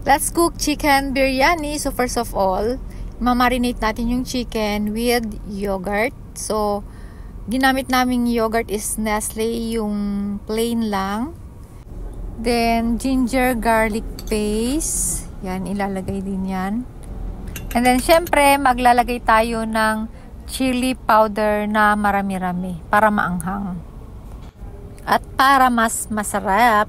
Let's cook chicken biryani. So first of all, mamarinate natin yung chicken with yogurt. So ginamit naming yogurt is Nestle, yung plain lang. Then ginger garlic paste. Yan, ilalagay din yan. And then syempre maglalagay tayo ng chili powder na marami-rami para maanghang. At para mas masarap.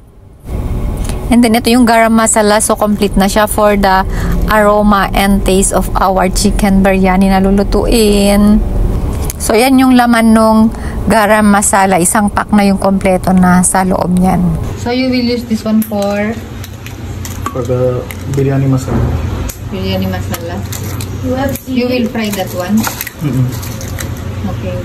And then ito yung garam masala, so complete na siya for the aroma and taste of our chicken biryani na lulutuin. So yan yung laman nung garam masala, isang pack na yung kompleto na sa loob niyan. So you will use this one for the biryani masala. Biryani masala. You will fry that one? Okay.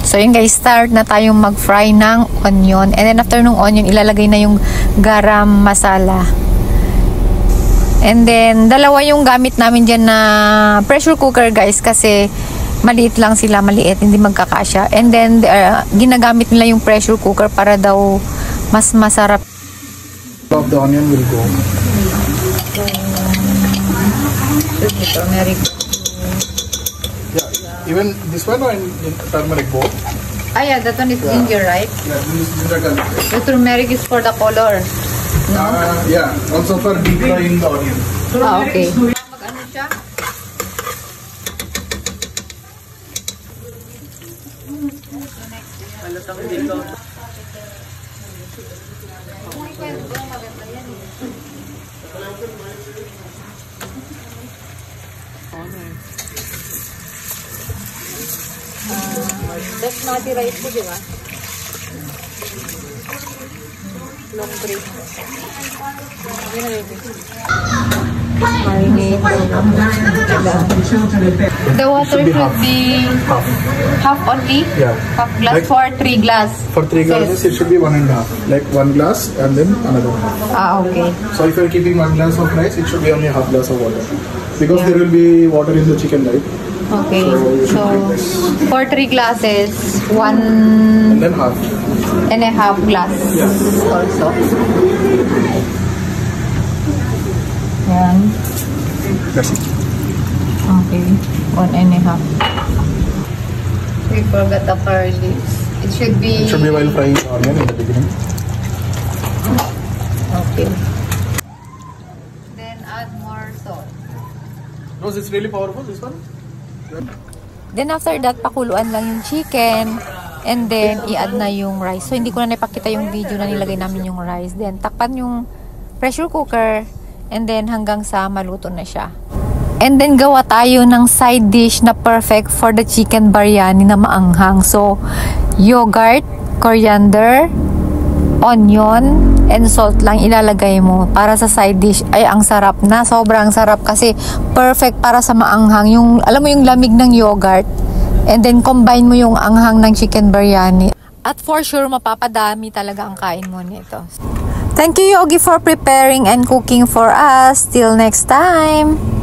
So yun guys, start na tayong mag-fry ng onion. And then after nung onion, ilalagay na yung garam masala. And then, dalawa yung gamit namin dyan na pressure cooker guys. Kasi maliit lang sila, maliit, hindi magkakasya. And then, ginagamit nila yung pressure cooker para daw mas masarap. Of the onion will go. Turmeric. Yeah, even this one or in turmeric both? Ah yeah, that one is ginger, right? Yeah, this is ginger garlic. The turmeric is for the color. No? Yeah, also for deep frying the onion. Ah, okay. Mag-ano siya? Basmati rice po, di ba? Long grain. Marinate. The water should be half only? Yeah. Half glass like, for 3 glass? For 3 glasses, it should be 1.5. Like 1 glass and then another one. Ah, okay. So if you're keeping 1 glass of rice, it should be only half glass of water. Because there will be water in the chicken, right? Okay, so for 3 glasses, 1 and then half and a half glass also. Yan. That's it. Okay, 1 and a half. We forgot the curry. It should be while frying the onion in the beginning. Okay. Then add more salt. No, it's really powerful, this one. Then after that, pakuluan lang yung chicken. And then, i-add na yung rice. So, hindi ko na napakita yung video na nilagay namin yung rice. Then, takpan yung pressure cooker. And then, hanggang sa maluto na siya. And then, gawa tayo ng side dish na perfect for the chicken biryani na maanghang. So, yogurt, coriander, onion, and salt lang ilalagay mo para sa side dish. Ay, ang sarap na. Sobrang sarap kasi perfect para sa maanghang. Yung, alam mo yung lamig ng yogurt. And then, combine mo yung anghang ng chicken biryani. At for sure, mapapadami talaga ang kain mo nito. Thank you, Yogi, for preparing and cooking for us. Till next time!